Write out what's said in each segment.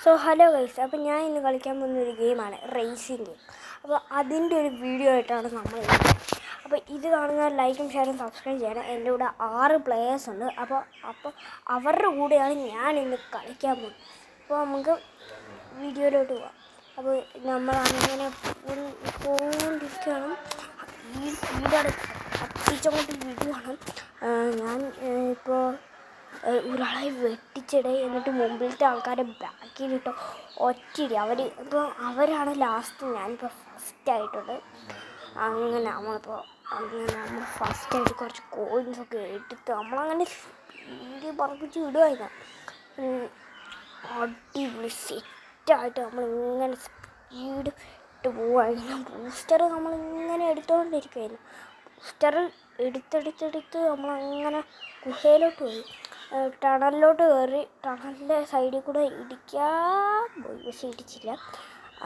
So hello guys, അപ്പോൾ ഞാൻ ഇന്ന് കളിക്കാൻ പോകുന്നൊരു ഗെയിമാണ് റേസിംഗ് ഗെയിം. അപ്പോൾ അതിൻ്റെ ഒരു വീഡിയോ ആയിട്ടാണ് നമ്മൾ. അപ്പോൾ ഇത് കാണുന്ന ലൈക്കും ഷെയറും സബ്സ്ക്രൈബ് ചെയ്യണം. എൻ്റെ കൂടെ 6 പ്ലേയേഴ്സ് ഉണ്ട്. അപ്പോൾ അവരുടെ കൂടെയാണ് ഞാൻ ഇന്ന് കളിക്കാൻ പോകുന്നത്. അപ്പോൾ നമുക്ക് വീഡിയോയിലോട്ട് പോവാം. അപ്പോൾ നമ്മൾ അങ്ങനെ പോയിക്കൊണ്ടിരിക്കുകയാണ്. ഈ സ്പീഡാണ് കത്തിച്ചങ്ങോട്ട് വീഡിയോയാണ്. ഞാൻ ഇപ്പോൾ ഒരാളെ വെട്ടിച്ചിടേ, എന്നിട്ട് മുമ്പിലത്തെ ആൾക്കാരെ ബാക്കിലിട്ടോ ഒറ്റയിടി. അവരാണ് ലാസ്റ്റ്. ഞാനിപ്പോൾ ഫസ്റ്റായിട്ടുണ്ട്. അങ്ങനെ നമ്മൾ ഫസ്റ്റായിട്ട് കുറച്ച് കോയിൻസൊക്കെ എടുത്ത് നമ്മളങ്ങനെ സ്പീഡ് പറപ്പിച്ച് വിടുമായിരുന്നു. അടിപൊളി സെറ്റായിട്ട് നമ്മളിങ്ങനെ സ്പീഡ് ഇട്ട് പോവുമായിരുന്നു. ബൂസ്റ്റർ നമ്മളിങ്ങനെ എടുത്തുകൊണ്ടിരിക്കുമായിരുന്നു. ബൂസ്റ്റർ എടുത്തെടുത്ത് നമ്മളങ്ങനെ ഗുഹയിലോട്ട് പോയി, ടണലിലോട്ട് കയറി. ടണലിൻ്റെ സൈഡിൽ കൂടെ ഇടിക്കാൻ പോയി, പക്ഷെ ഇടിച്ചില്ല.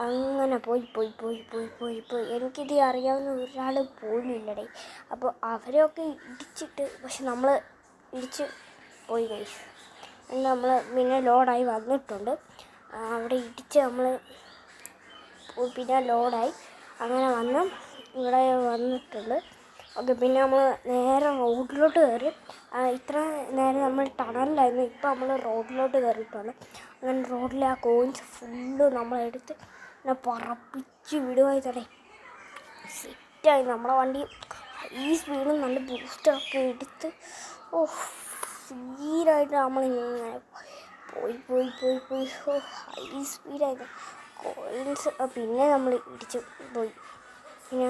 അങ്ങനെ പോയി. എനിക്കിത് അറിയാവുന്ന ഒരാൾ പോലും ഇല്ലടേ. അപ്പോൾ അവരെയൊക്കെ ഇടിച്ചിട്ട്, പക്ഷെ നമ്മൾ ഇടിച്ച് പോയി കഴിച്ചു. നമ്മൾ പിന്നെ ലോഡായി വന്നിട്ടുണ്ട്. അവിടെ ഇടിച്ച് നമ്മൾ പിന്നെ ലോഡായി അങ്ങനെ വന്ന് ഇവിടെ വന്നിട്ടുണ്ട്. ഓക്കെ, പിന്നെ നമ്മൾ നേരെ റോഡിലോട്ട് കയറി. ഇത്ര നേരം നമ്മൾ ടണലിലായിരുന്നു, ഇപ്പോൾ നമ്മൾ റോഡിലോട്ട് കയറിയിട്ടാണ്. അങ്ങനെ റോഡിലെ ആ കോയിൻസ് ഫുള്ള് നമ്മളെടുത്ത് പറപ്പിച്ച് വിടുവായി. സെറ്റായി നമ്മുടെ വണ്ടി. ഈ സ്പീഡിൽ നല്ല ബൂസ്റ്ററൊക്കെ എടുത്ത് സ്പീഡായിട്ട് നമ്മളിങ്ങനെ പോയി ഹൈ സ്പീഡായിരുന്നു. കോയിൻസ് പിന്നെ നമ്മൾ ഇടിച്ച് പോയി. പിന്നെ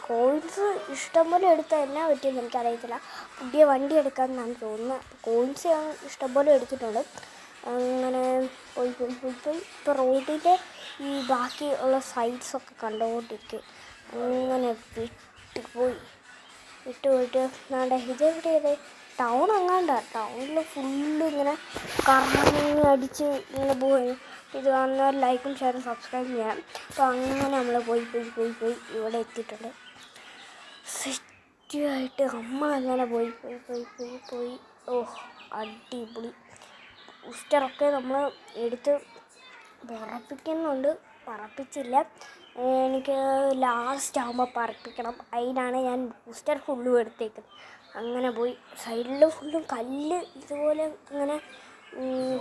കോയിൻസ് ഇഷ്ടംപോലെ എടുത്താൽ എന്നാ പറ്റിയെന്ന് എനിക്കറിയത്തില്ല. പുതിയ വണ്ടി എടുക്കാമെന്നാണ് തോന്നുന്നത്. കോയിൻസ് ഞാൻ ഇഷ്ടംപോലെ എടുത്തിട്ടുണ്ട്. അങ്ങനെ പോയി. ഇപ്പോൾ റോഡിൻ്റെ ഈ ബാക്കിയുള്ള സൈഡ്സൊക്കെ കണ്ടുകൊണ്ടിരിക്കും. അങ്ങനെ വിട്ടുപോയിട്ട് ഇതെവിടെയത് ടൗൺ എങ്ങാണ്ടാണ്. ടൗണിൽ ഫുള്ള് ഇങ്ങനെ കറങ്ങി അടിച്ച് ഇങ്ങനെ പോയി. ഇത് കാണുന്ന ലൈക്കും ഷെയറും സബ്സ്ക്രൈബ് ചെയ്യാം. അപ്പോൾ അങ്ങനെ നമ്മൾ പോയി ഇവിടെ എത്തിയിട്ടുണ്ട്. സെറ്റായിട്ട് നമ്മളങ്ങനെ പോയി. അടിപൊളി. ബൂസ്റ്ററൊക്കെ നമ്മൾ എടുത്ത് പറപ്പിച്ചില്ല. എനിക്ക് ലാസ്റ്റ് ആകുമ്പോൾ പറപ്പിക്കണം. അതിനാണ് ഞാൻ ബൂസ്റ്റർ ഫുള്ളും എടുത്തേക്കുന്നത്. അങ്ങനെ പോയി. സൈഡിൽ ഫുള്ളും കല്ല് ഇതുപോലെ ഇങ്ങനെ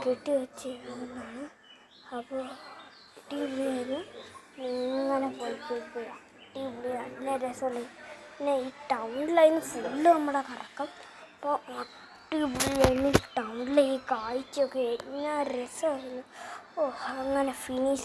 കെട്ടി വെച്ചിരുന്നതാണ്. അപ്പോൾ അടിപൊളിയായിരുന്നു. ഇങ്ങനെ പോയി അടിപൊളി, നല്ല രസമുണ്ട്. പിന്നെ ഈ ടൗണിലായിരുന്നു ഫുള്ള് നമ്മുടെ കറക്കം. അപ്പോൾ അടിപൊളിയായിരുന്നു. ടൗണിലെ ഈ കാഴ്ചയൊക്കെ എന്നാ രസമായിരുന്നു. അങ്ങനെ ഫിനിഷ്.